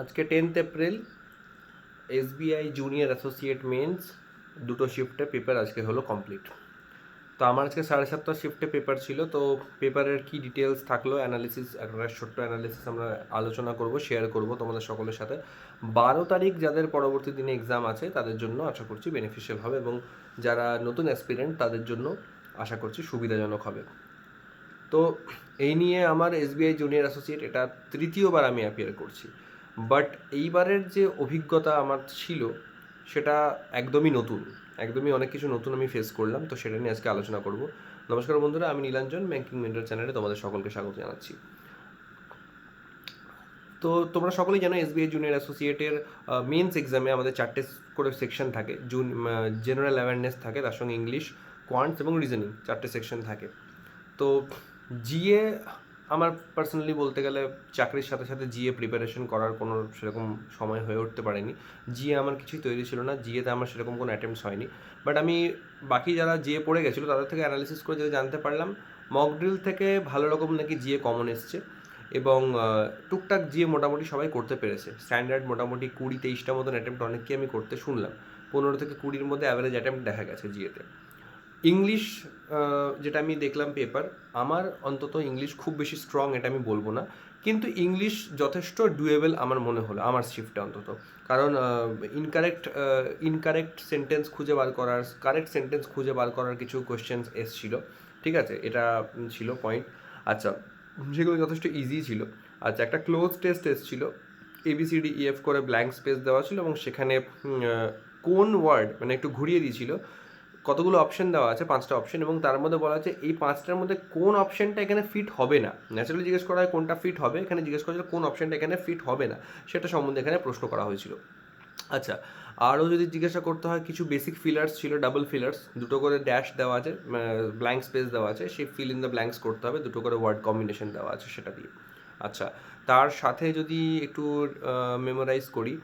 আজকে 10th April SBI junior associate mains দুটো শিফটে পেপার আজকে হলো কমপ্লিট। তো আমার আজকে 7:30 শিফটে পেপার ছিল। তো পেপারের কি ডিটেলস থাকলো, অ্যানালিসিস, একটা ছোট্ট অ্যানালিসিস আমরা আলোচনা করব, শেয়ার করব তোমাদের সকলের সাথে। 12 তারিখ যাদের পরবর্তী দিনে এক্সাম আছে তাদের জন্য আশা করছি বেনিফিশিয়াল হবে, এবং যারা নতুন অ্যাসপিরেন্ট তাদের জন্য আশা করছি সুবিধাজনক হবে। তো এই নিয়ে আমার এসবিআই জুনিয়র অ্যাসোসিয়েট এটা তৃতীয়বার আমি অ্যাপিয়ার করছি, বাট এইবারের যে অভিজ্ঞতা আমার ছিল সেটা একদমই নতুন, একদমই অনেক কিছু নতুন আমি ফেস করলাম। তো সেটা নিয়ে আজকে আলোচনা করব। নমস্কার বন্ধুরা, আমি নীলাঞ্জন, ব্যাংকিং মেন্টর চ্যানেলে তোমাদের সকলকে স্বাগত জানাচ্ছি। তো তোমরা সকলেই জানো এসবিআই জুনিয়র অ্যাসোসিয়েটের মেন্স এক্সামে আমাদের 4টে করে সেকশন থাকে। জেনারেল অ্যাওয়ারনেস থাকে, তার সঙ্গে ইংলিশ, কোয়ান্টস এবং রিজনিং 4টে সেকশন থাকে। তো জিএ আমার পার্সোনালি বলতে গেলে চাকরির সাথে সাথে জিএ প্রিপারেশন করার কোনো সেরকম সময় হয়ে উঠতে পারেনি। জিএ আমার কিছুই তৈরি ছিল না, জিএতে আমার সেরকম কোনো অ্যাটেম্পটস হয়নি। বাট আমি বাকি যারা জিএ পড়ে গেছিলো তাদের থেকে অ্যানালিসিস করে যেটা জানতে পারলাম, মক ড্রিল থেকে ভালো রকম নাকি জিএ কমন এসছে, এবং টুকটাক জিএ মোটামুটি সবাই করতে পেরেছে। স্ট্যান্ডার্ড মোটামুটি 20-23টা মতন অ্যাটেম্প্ট অনেককে আমি করতে শুনলাম। 15 থেকে 20-র মধ্যে অ্যাভারেজ অ্যাটেম্প্ট দেখা গেছে জিএতে। ইংলিশ যেটা আমি দেখলাম পেপার, আমার অন্তত ইংলিশ খুব বেশি স্ট্রং এটা আমি বলবো না, কিন্তু ইংলিশ যথেষ্ট ডুয়েবল আমার মনে হলো আমার শিফটে অন্তত। কারণ ইনকারেক্ট সেন্টেন্স খুঁজে বার করার, কারেক্ট সেন্টেন্স খুঁজে বার করার কিছু কোয়েশ্চেন্স এসছিল, ঠিক আছে, এটা ছিল পয়েন্ট। আচ্ছা, সেগুলো যথেষ্ট ইজি ছিল। আচ্ছা, একটা ক্লোজ টেস্ট এসছিল, ABCDEF করে ব্ল্যাঙ্ক স্পেস দেওয়া ছিল, এবং সেখানে কোন ওয়ার্ড মানে একটু ঘুরিয়ে দিয়েছিল, কতগুলো অপশন দেওয়া আছে, 5টা অপশন, এবং তার মধ্যে বলা আছে এই 5টার মধ্যে কোন অপশনটা এখানে ফিট হবে না। ন্যাচারালি জিজ্ঞেস করা হয় কোনটা ফিট হবে, এখানে জিজ্ঞেস করা হয়েছিল কোন অপশনটা এখানে ফিট হবে না, সেটা সম্বন্ধে এখানে প্রশ্ন করা হয়েছিল। আচ্ছা, আরও যদি জিজ্ঞাসা করতে হয়, কিছু বেসিক ফিলার্স ছিল, ডাবল ফিলার্স, দুটো করে ড্যাশ দেওয়া আছে, ব্ল্যাঙ্ক স্পেস দেওয়া আছে, সেই ফিল ইন দ্য ব্ল্যাঙ্কস করতে হবে, দুটো করে ওয়ার্ড কম্বিনেশন দেওয়া আছে সেটা দিয়ে। আচ্ছা, তার সাথে যদি একটু মেমোরাইজ করি,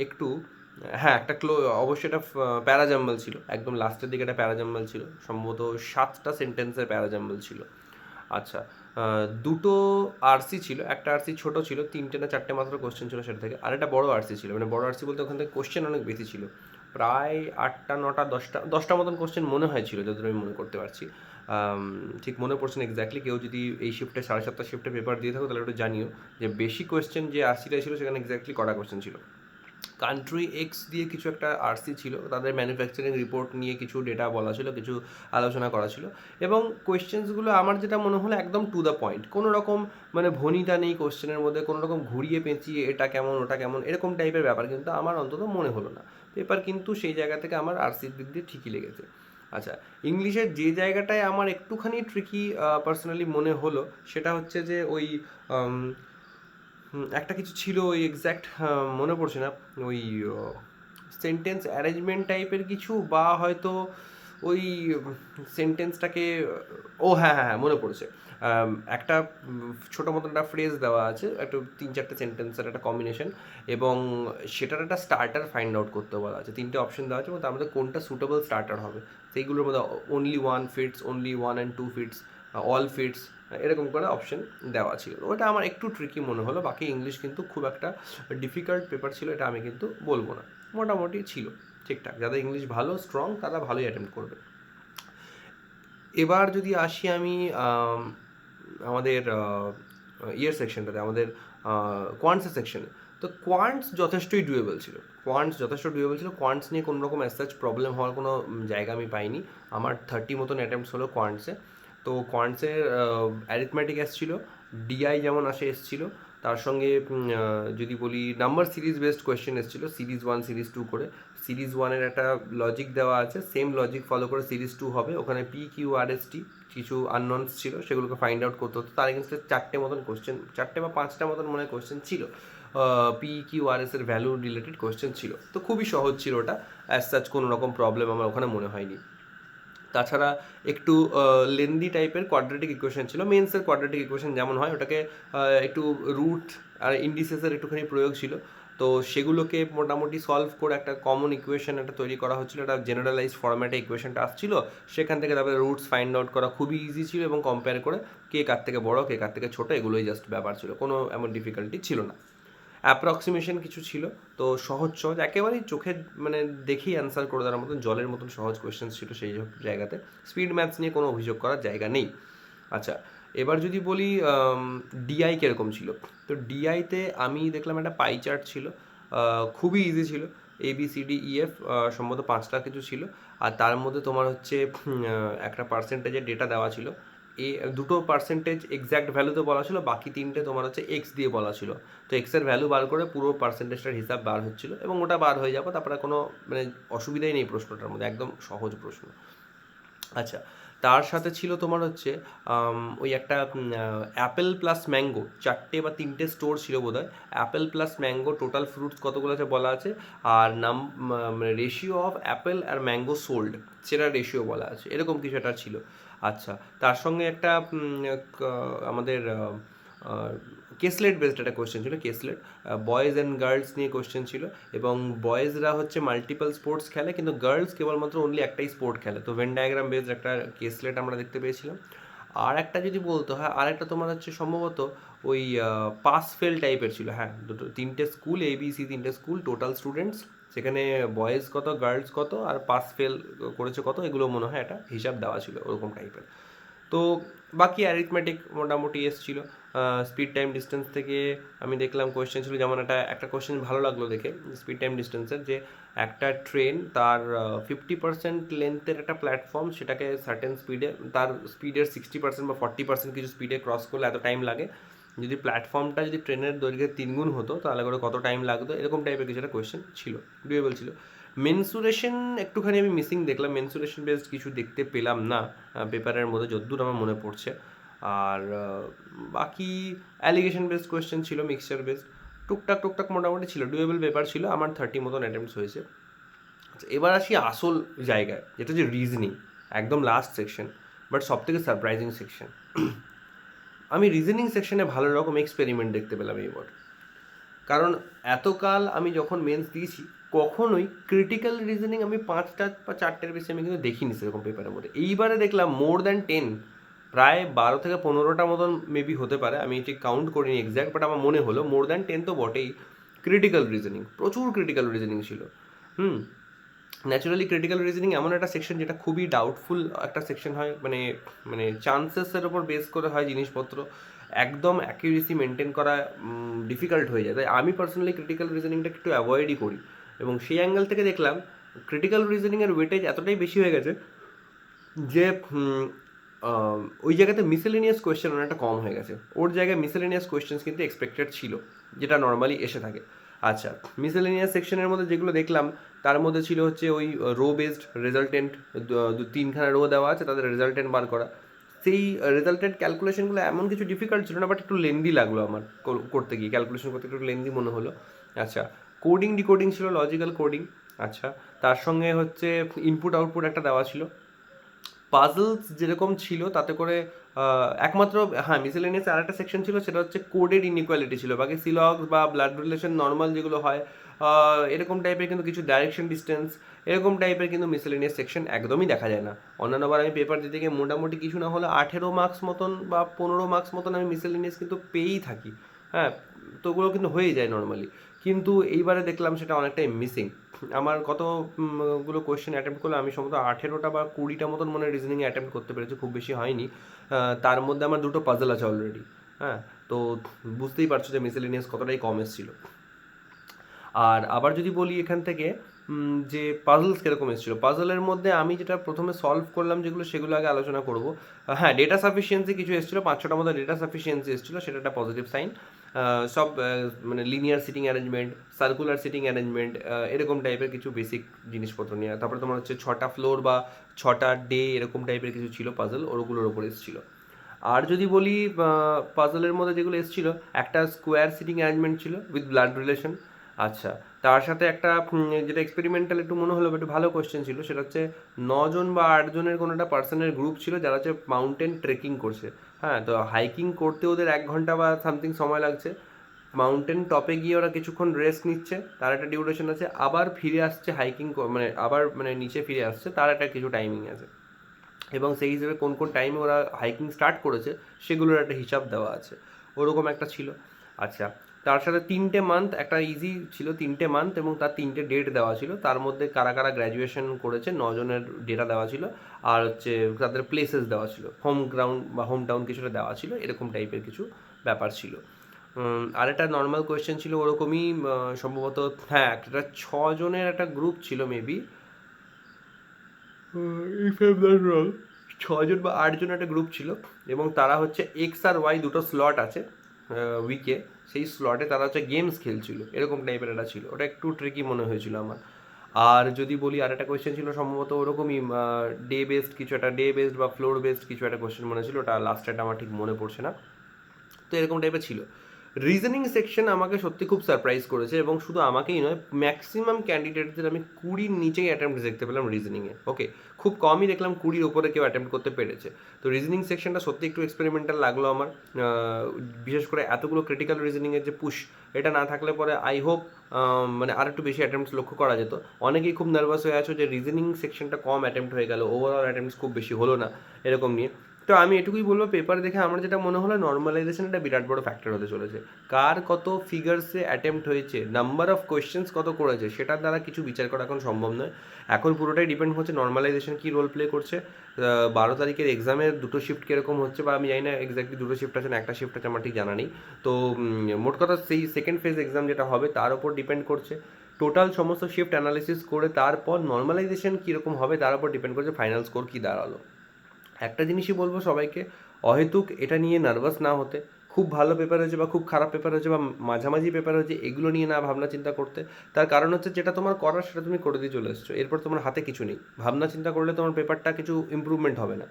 একটু, হ্যাঁ, একটা অবশ্যই এটা প্যারাজাম্বল ছিল, একদম লাস্টের দিকে একটা প্যারাজাম্বল ছিল, সম্ভবত 7টা সেন্টেন্সের প্যারাজাম্বল ছিল। আচ্ছা, দুটো আরসি ছিল, একটা আরসি ছোটো ছিল, 3টে না 4টে মাত্র কোশ্চেন ছিল সেটা থেকে, আর একটা বড়ো আরসি ছিল, মানে বড়ো আরসি বলতে ওখান থেকে কোশ্চেন অনেক বেশি ছিল, প্রায় 8টা 9টা 10টা মতন কোশ্চেন মনে হয় ছিল, যতদূর আমি মনে করতে পারছি। ঠিক মনে পড়ছে না এক্স্যাক্টলি। কেউ যদি এই শিফটে 7:30 শিফটে পেপার দিয়ে থাকো তাহলে একটু জানিও যে বেশি কোয়েশ্চেন যে আরসিটা ছিল সেখানে এক্স্যাক্টলি কটা কোয়েশ্চেন ছিল। কান্ট্রি এক্স দিয়ে কিছু একটা আরসি ছিল, তাদের ম্যানুফ্যাকচারিং রিপোর্ট নিয়ে কিছু ডেটা বলা ছিল, কিছু আলোচনা করা ছিল, এবং কোয়েশ্চেন্সগুলো আমার যেটা মনে হলো একদম টু দ্য পয়েন্ট, কোনো রকম মানে ভনিতা নেই কোয়েশ্চেনের মধ্যে, কোনো রকম ঘুরিয়ে পেঁচিয়ে এটা কেমন ওটা কেমন এরকম টাইপের ব্যাপার কিন্তু আমার অন্তত মনে হলো না। পেপার কিন্তু সেই জায়গা থেকে আমার আরসির দিক দিয়ে ঠিকই লেগেছে। আচ্ছা, ইংলিশের যে জায়গাটায় আমার একটুখানি ট্রিকি পার্সোনালি মনে হলো সেটা হচ্ছে যে ওই একটা কিছু ছিল, ওই এক্স্যাক্ট মনে পড়ছে না, ওই সেন্টেন্স অ্যারেঞ্জমেন্ট টাইপের কিছু, বা হয়তো ওই সেন্টেন্সটাকে, ও হ্যাঁ হ্যাঁ হ্যাঁ মনে পড়েছে। একটা ছোটো মতন একটা ফ্রেজ দেওয়া আছে, একটা 3-4টে সেন্টেন্সের একটা কম্বিনেশন, এবং সেটার একটা স্টার্টার ফাইন্ড আউট করতে বলা আছে। 3টে অপশন দেওয়া আছে এবং তার মধ্যে কোনটা সুটেবল স্টার্টার হবে, সেইগুলোর মধ্যে only one fits, only 1 and 2 fits, all fits, এরকম করে অপশন দেওয়া ছিল। ওটা আমার একটু ট্রিকি মনে হলো। বাকি ইংলিশ কিন্তু খুব একটা ডিফিকাল্ট পেপার ছিল এটা আমি কিন্তু বলবো না, মোটামুটি ছিল ঠিকঠাক। যাদের ইংলিশ ভালো স্ট্রং তারা ভালোই অ্যাটেম্প্ট করবে। এবার যদি আসি আমি আমাদের ইয়ের সেকশনটাতে, আমাদের কোয়ান্টসের সেকশনে, তো কোয়ান্টস যথেষ্টই ডুয়েবল ছিল, কোয়ান্টস নিয়ে কোনো রকম অ্যাজ সাচ প্রবলেম হওয়ার কোনো জায়গা আমি পাইনি। আমার 30 মতন অ্যাটেম্পটস হলো কোয়ান্টসে। তো কোয়ান্টসের অ্যারিথমেটিক এসেছিলো, ডিআই যেমন আসে এসেছিলো, তার সঙ্গে যদি বলি নাম্বার সিরিজ বেসড কোয়েশ্চেন এসেছিলো, সিরিজ 1 সিরিজ 2 করে। সিরিজ 1-এর একটা লজিক দেওয়া আছে, সেম লজিক ফলো করে সিরিজ 2 হবে, ওখানে PQRST কিছু আননন্স ছিল, সেগুলোকে ফাইন্ড আউট করতে হতো। তার এগেন্সটে 4টে মতন কোয়েশ্চেন, 4টে বা 5টা মতন মনে হয় কোয়েশ্চেন ছিল, PQRS-এর ভ্যালু রিলেটেড কোয়েশ্চেন ছিল। তো খুবই সহজ ছিল ওটা, অ্যাজ সাচ কোনো রকম প্রবলেম আমার ওখানে মনে হয়নি। তাছাড়া একটু লেন্দি টাইপের কোয়াড্রেটিক ইকুয়েশন ছিল, মেন্সের কোয়াড্রেটিক ইকুয়েশন যেমন হয়, ওটাকে একটু রুট আর ইন্ডিসেসের একটুখানি প্রয়োগ ছিল। তো সেগুলোকে মোটামুটি সলভ করে একটা কমন ইকুয়েশন একটা তৈরি করা হচ্ছিলো, একটা জেনারেলাইজ ফরম্যাটে ইকুয়েশনটা আসছিল, সেখান থেকে তারপরে রুটস ফাইন্ড আউট করা খুবই ইজি ছিল, এবং কম্পেয়ার করে কে কার থেকে বড় কে কার থেকে ছোটো এগুলোই জাস্ট ব্যাপার ছিল, কোনো এমন ডিফিকাল্টি ছিল না। অ্যাপ্রক্সিমেশন কিছু ছিল, তো সহজ সহজ একেবারেই চোখে মানে দেখেই অ্যান্সার করে দেওয়ার মতন জলের মতন সহজ কোয়েশ্চেন ছিল সেই সব জায়গাতে। স্পিড ম্যাথস নিয়ে কোনো অভিযোগ করার জায়গা নেই। আচ্ছা, এবার যদি বলি ডিআই কীরকম ছিল, তো ডিআইতে আমি দেখলাম একটা পাই চার্ট ছিল, খুবই ইজি ছিল, ABCDEF সম্ভবত 5টা কিছু ছিল, আর তার মধ্যে তোমার হচ্ছে একটা পার্সেন্টেজের ডেটা দেওয়া ছিল, দুটো পার্সেন্টেজ এক্স্যাক্ট ভ্যালুতে বলা ছিল, বাকি তিনটে তোমার হচ্ছে এক্স দিয়ে বলা ছিল। তো এক্সের ভ্যালু বার করে পুরো পার্সেন্টেজটার হিসাব বার হচ্ছিল, এবং ওটা বার হয়ে যাবো, তারপরে কোনো মানে অসুবিধাই নেই প্রশ্নটার মধ্যে, একদম সহজ প্রশ্ন। আচ্ছা, তার সাথে ছিল তোমার হচ্ছে ওই একটা অ্যাপেল প্লাস ম্যাঙ্গো, 4টে বা 3টে স্টোর ছিল বোধ হয়, apple plus mango total fruits কতগুলো আছে বলা আছে, আর মানে রেশিও অফ অ্যাপেল আর ম্যাঙ্গো সোল্ড সেটা রেশিও বলা আছে, এরকম কিছু একটা ছিল। আচ্ছা, তার সঙ্গে একটা আমাদের কেসলেট বেসড একটা কোয়েশ্চেন ছিল, কেসলেট বয়েজ অ্যান্ড গার্লস নিয়ে কোয়েশ্চেন ছিল, এবং বয়েজরা হচ্ছে মাল্টিপল স্পোর্টস খেলে, কিন্তু গার্লস কেবলমাত্র অনলি একটাই স্পোর্ট খেলে, তো ভেন ডায়াগ্রাম বেসড একটা কেসলেট আমরা দেখতে পেয়েছিলাম। আর একটা যদি বলতে হয়, আর একটা তোমার হচ্ছে সম্ভবত ওই পাস ফেল টাইপের ছিল, হ্যাঁ, তিনটে স্কুল, ABC তিনটে স্কুল, টোটাল স্টুডেন্টস, সেখানে বয়েজ কত, গার্লস কত, আর পাস ফেল করেছে কত, এগুলো মনে হয় একটা হিসাব দেওয়া ছিল ওরকম টাইপের। তো বাকি অ্যারিথমেটিক মোটামুটি এসেছিলো। স্পিড টাইম ডিস্টেন্স থেকে আমি দেখলাম কোয়েশ্চেন ছিল, যেমন একটা কোয়েশ্চেন ভালো লাগলো দেখে স্পিড টাইম ডিস্টেন্সের, যে একটা ট্রেন তার 50% লেন্থের একটা প্ল্যাটফর্ম, সেটাকে সার্টেন স্পিডে, তার স্পিডের 60% বা 40% কিছু স্পিডে ক্রস করলে এত টাইম লাগে, যদি প্ল্যাটফর্মটা যদি ট্রেনের দৈর্ঘ্যের 3 গুণ হতো তাহলে করে কত টাইম লাগতো, এরকম টাইপের কিছু একটা কোয়েশ্চেন ছিল, ডুয়েবল ছিল। মেনসুরেশন একটুখানি আমি মিসিং দেখলাম, মেনসুরেশন বেসড কিছু দেখতে পেলাম না পেপারের মধ্যে যদ্দূর আমার মনে পড়ছে। আর বাকি অ্যালিগেশন বেসড কোয়েশ্চেন ছিল, মিক্সচার বেসড, টুকটাক মোটামুটি ছিল, ডুয়েবল পেপার ছিল, আমার 30 মতন অ্যাটেম্পটস হয়েছে। আচ্ছা, এবার আসি আসল জায়গায়, যেটা হচ্ছে রিজনিং, একদম লাস্ট সেকশন, বাট সব থেকে সারপ্রাইজিং সেকশন। আমি রিজনিং সেকশনে ভালো রকম এক্সপেরিমেন্ট দেখতে পেলাম এইবার, কারণ এতকাল আমি যখন মেন্স দিয়েছি কখনোই ক্রিটিক্যাল রিজনিং আমি 5টা বা 4টের বেশি আমি কিন্তু দেখিনি সেরকম পেপারের মধ্যে। এইবারে দেখলাম মোর দ্যান 10, প্রায় 12 থেকে 15টা মতন মেবি হতে পারে, আমি ঠিক কাউন্ট করিনি এক্স্যাক্ট, বাট আমার মনে হলো মোর দ্যান 10 তো বটেই। ক্রিটিক্যাল রিজনিং, প্রচুর ক্রিটিক্যাল রিজনিং ছিল। ন্যাচুরালি ক্রিটিক্যাল রিজনিং এমন একটা সেকশন যেটা খুবই ডাউটফুল একটা সেকশন হয়, মানে মানে চান্সেসের ওপর বেস করে হয় জিনিসপত্র, একদম অ্যাকিউরেসি মেনটেন করা ডিফিকাল্ট হয়ে যায়, তাই আমি পার্সোনালি ক্রিটিক্যাল রিজনিংটা একটু অ্যাভয়েডই করি, এবং সেই অ্যাঙ্গেল থেকে দেখলাম ক্রিটিক্যাল রিজনিংয়ের ওয়েটেজ এতটাই বেশি হয়ে গেছে যে ওই জায়গাতে মিসেলেনিয়াস কোয়েশ্চেন অনেকটা কম হয়ে গেছে, ওর জায়গায় মিসেলেনিয়াস কোয়েশ্চেন্স কিন্তু এক্সপেক্টেড ছিল, যেটা নর্মালি এসে থাকে। আচ্ছা, মিসেলেনিয়াস সেকশনের মধ্যে যেগুলো দেখলাম তার মধ্যে ছিল হচ্ছে ওই রো বেসড রেজাল্টেন্ট, 3খানা রো দেওয়া আছে, তাদের রেজাল্টেন্ট বার করা, সেই রেজাল্টেন্ট ক্যালকুলেশনগুলো এমন কিছু ডিফিকাল্ট ছিল না, বাট একটু লেন্দি লাগলো আমার করতে গিয়ে, ক্যালকুলেশন করতে একটু লেন্দি মনে হলো। আচ্ছা, কোডিং ডিকোডিং ছিল, লজিক্যাল কোডিং। আচ্ছা, তার সঙ্গে হচ্ছে ইনপুট আউটপুট একটা দেওয়া ছিল, পাজলস যেরকম ছিল তাতে করে একমাত্র, হ্যাঁ, মিসেলেনিয়াস আর একটা সেকশন ছিল, সেটা হচ্ছে কোডেড ইনইকুয়ালিটি ছিল, বাকি সিলগ বা ব্লাড রিলেশন নর্মাল যেগুলো হয় এরকম টাইপের কিন্তু কিছু ডাইরেকশন ডিস্টেন্স এরকম টাইপের কিন্তু মিসেলেনিয়াস সেকশন একদমই দেখা যায় না। অন্যান্যবার আমি পেপার দিতে গিয়ে মোটামুটি কিছু না হলে 18 মার্কস মতন বা 15 মার্কস মতন আমি মিসেলেনিয়াস কিন্তু পেয়েই থাকি, হ্যাঁ, তো ওগুলো কিন্তু হয়ে যায় নর্মালি, কিন্তু এইবারে দেখলাম সেটা অনেকটাই মিসিং। আমার কতগুলো কোয়েশ্চেন অ্যাটেম্প্ট করলে আমি সম্ভবত 18টা বা 20টা মতন মনে রিজনিংয়ে অ্যাটেম্প্ট করতে পেরেছি, খুব বেশি হয়নি। তার মধ্যে আমার 2টো পাজল আছে অলরেডি, হ্যাঁ, তো বুঝতেই পারছো যে মিসেলেনিয়াস কতটাই কম এসেছিল। আর আবার যদি বলি এখান থেকে যে পাজলস কীরকম এসেছিলো, পাজলের মধ্যে আমি যেটা প্রথমে সলভ করলাম যেগুলো, সেগুলো আগে আলোচনা করবো। হ্যাঁ, ডেটা সাফিসিয়েন্সি কিছু এসেছিলো, 5-6টার মধ্যে ডেটা সাফিসিয়েন্সি এসেছিলো, সেটা একটা পজিটিভ সাইন। সব মানে linear sitting arrangement, circular sitting arrangement, এরকম টাইপের কিছু বেসিক জিনিসপত্র নিয়ে, তারপরে তোমার হচ্ছে 6টা ফ্লোর বা 6টা ডে এরকম টাইপের কিছু ছিল পাজল, ওগুলোর ওপর এসেছিলো। আর যদি বলি পাজলের মধ্যে যেগুলো এসেছিলো, একটা স্কোয়ার সিটিং অ্যারেঞ্জমেন্ট ছিল উইথ ব্লাড রিলেশন। আচ্ছা, তার সাথে একটা যেটা এক্সপেরিমেন্টাল একটু মনে হলো, একটু ভালো কোয়েশ্চেন ছিল, সেটা হচ্ছে 9জন বা 8জনের কোনো একটা পার্সনের গ্রুপ ছিল যারা হচ্ছে মাউন্টেন ট্রেকিং করছে, হ্যাঁ, তো হাইকিং করতে ওদের 1 ঘন্টা বা সামথিং সময় লাগছে, মাউন্টেন টপে গিয়ে ওরা কিছুক্ষণ রেস্ট নিচ্ছে, তার একটা ডিউরেশন আছে, আবার ফিরে আসছে হাইকিং, মানে আবার মানে নিচে ফিরে আসছে, তার একটা কিছু টাইমিং আছে, এবং সেই হিসেবে কোন কোন টাইমে ওরা হাইকিং স্টার্ট করেছে সেগুলোর একটা হিসাব দেওয়া আছে, ওরকম একটা ছিল। আচ্ছা, তার সাথে 3টে মান্থ, একটা ইজি ছিল 3টে মান্থ এবং তার 3টে ডেট দেওয়া ছিল, তার মধ্যে কারা কারা গ্র্যাজুয়েশন করেছে 9জনের ডেটা দেওয়া ছিল, আর হচ্ছে তাদের প্লেসেস দেওয়া ছিল, হোম গ্রাউন্ড বা হোম টাউন কিছুটা দেওয়া ছিল, এরকম টাইপের কিছু ব্যাপার ছিল। আর একটা নর্মাল কোয়েশ্চেন ছিল ওরকমই, সম্ভবত হ্যাঁ একটা 6জনের একটা গ্রুপ ছিল maybe, if I am not wrong, 6জন বা 8জন একটা গ্রুপ ছিল এবং তারা হচ্ছে এক্স আর ওয়াই দুটো স্লট আছে উইকে, সেই স্লটে তারা হচ্ছে গেমস খেলছিল, এরকম টাইপের একটা ছিল, ওটা একটু ট্রিকি মনে হয়েছিল আমার। আর যদি বলি আর একটা কোয়েশ্চেন ছিল সম্ভবত ওরকমই ডে বেসড কিছু একটা, ডে বেসড বা ফ্লোর বেসড কিছু একটা কোয়েশ্চেন মনে ছিল, ওটা লাস্টেরটা আমার ঠিক মনে পড়ছে না। তো এরকম টাইপের ছিল। রিজনিং সেকশন আমাকে সত্যি খুব সারপ্রাইজ করেছে এবং শুধু আমাকেই নয়, ম্যাক্সিমাম ক্যান্ডিডেটদের আমি 20-র নিচেই অ্যাটেম্প্ট দেখতে পেলাম রিজনিংয়ে। ওকে, খুব কমই দেখলাম 20-র ওপরে কেউ অ্যাটেম্প্ট করতে পেরেছে। তো রিজনিং সেকশনটা সত্যি একটু এক্সপেরিমেন্টাল লাগলো আমার, বিশেষ করে এতগুলো ক্রিটিক্যাল রিজনিংয়ের যে পুশ, এটা না থাকলে পরে আই হোপ মানে আর একটু বেশি অ্যাটেম্পটস লক্ষ্য করা যেত। অনেকেই খুব নার্ভাস হয়ে আছো যে রিজনিং সেকশনটা কম অ্যাটেম্প্ট হয়ে গেল, ওভারঅল অ্যাটেম্পটস খুব বেশি হলো না, এরকম নিয়ে। তো আমি এটুকুই বলবো, পেপার দেখে আমার যেটা মনে হলো নর্মালাইজেশন একটা বিরাট বড় ফ্যাক্টর হতে চলেছে। কার কত ফিগার্সে অ্যাটেম্প্ট হয়েছে, নাম্বার অফ কোয়েশ্চেন্স কত করেছে, সেটার দ্বারা কিছু বিচার করা এখন সম্ভব নয়। এখন পুরোটাই ডিপেন্ড হচ্ছে নর্মালাইজেশন কী রোল প্লে করছে, 12 তারিখের এক্সামের দুটো শিফট কীরকম হচ্ছে, বা আমি জানি না এক্স্যাক্টলি দুটো শিফট আছে না একটা শিফট আছে, আমার ঠিক জানা নেই। তো মোট কথা সেই সেকেন্ড ফেজ এক্সাম যেটা হবে তার উপর ডিপেন্ড করছে। টোটাল সমস্ত শিফট অ্যানালিসিস করে তারপর নর্মালাইজেশন কীরকম হবে তার উপর ডিপেন্ড করছে ফাইনাল স্কোর কী দাঁড়ালো। একটা জিনিসই বলবো সবাইকে, অহেতুক এটা নিয়ে নার্ভাস না হতে, খুব ভালো পেপার হয়েছে বা খুব খারাপ পেপার হয়েছে বা মাঝামাঝি পেপার হয়েছে এগুলো নিয়ে না ভাবনা চিন্তা করতে। তার কারণ হচ্ছে যেটা তোমার করার সেটা তুমি করে দিয়ে চলে এসছো, এরপর তোমার হাতে কিছু নেই, ভাবনা চিন্তা করলে তোমার পেপারটা কিছু ইম্প্রুভমেন্ট হবে না।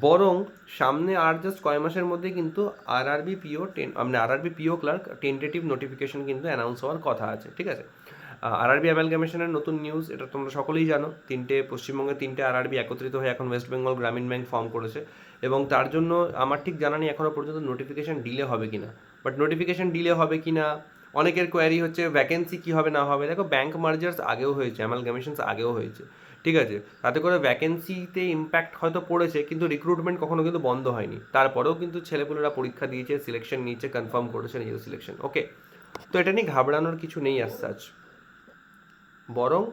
বরং সামনে আর জাস্ট কয় মাসের মধ্যে কিন্তু আরআরবি পিও মানে RRB PO clerk tentative notification কিন্তু অ্যানাউন্স হওয়ার কথা আছে, ঠিক আছে। আরআরবি অ্যামালগামেশনের নতুন নিউজ, এটা তোমরা সকলেই জানো, পশ্চিমবঙ্গের 3টে আরআরবি একত্রিত হয়ে এখন ওয়েস্ট বেঙ্গল গ্রামীণ ব্যাংক ফর্ম করেছে এবং তার জন্য আমার ঠিক জানা নেই এখনও পর্যন্ত নোটিফিকেশন ডিলে হবে কি না। বাট নোটিফিকেশন ডিলে হবে কি না, অনেকের কোয়ারি হচ্ছে ভ্যাকেন্সি কী হবে না হবে। দেখো, ব্যাংক মার্জার্স আগেও হয়েছে, অ্যামালগামেশনস আগেও হয়েছে, ঠিক আছে, তাতে করে ভ্যাকেন্সিতে ইম্প্যাক্ট হয়তো পড়েছে কিন্তু রিক্রুটমেন্ট কখনো কিন্তু বন্ধ হয়নি, তারপরেও কিন্তু ছেলেপুলেরা পরীক্ষা দিয়েছে, সিলেকশন নিয়েছে, কনফার্ম করেছে নিজের সিলেকশন। ওকে, তো এটা নিয়ে ঘাবড়ানোর কিছু নেই অ্যাজ সাচ, বরং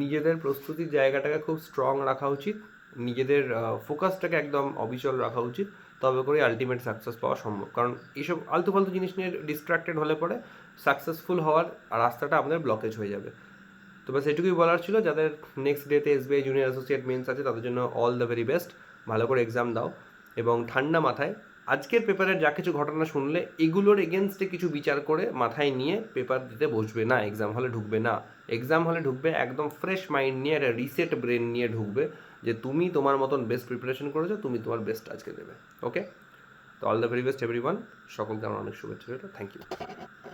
নিজেদের প্রস্তুতির জায়গাটাকে খুব স্ট্রং রাখা উচিত, নিজেদের ফোকাসটাকে একদম অবিচল রাখা উচিত, তবে করে আলটিমেট সাকসেস পাওয়া সম্ভব। কারণ এইসব আলতু ফালতু জিনিস নিয়ে ডিস্ট্র্যাক্টেড হলে পরে সাকসেসফুল হওয়ার রাস্তাটা আমাদের ব্লকেজ হয়ে যাবে। তো ব্যাস এটুকুই বলার ছিল, যাদের নেক্সট ডেতে এসবিআই জুনিয়র অ্যাসোসিয়েট মেন্স আছে তাদের জন্য অল দ্য ভেরি বেস্ট, ভালো করে এক্সাম দাও এবং ঠান্ডা মাথায় আজকের পেপারের যা কিছু ঘটনা শুনলে এগুলোর এগেনস্টে কিছু বিচার করে মাথায় নিয়ে পেপার দিতে বসবে না, এক্সাম হলে ঢুকবে না। এক্সাম হলে ঢুকবে একদম ফ্রেশ মাইন্ড নিয়ে, একটা রিসেট ব্রেন নিয়ে ঢুকবে যে তুমি তোমার মতন বেস্ট প্রিপারেশন করেছো, তুমি তোমার বেস্ট আজকে দেবে। ওকে, তো all the very best everyone, সকলকে আমার অনেক শুভেচ্ছা, থ্যাংক ইউ।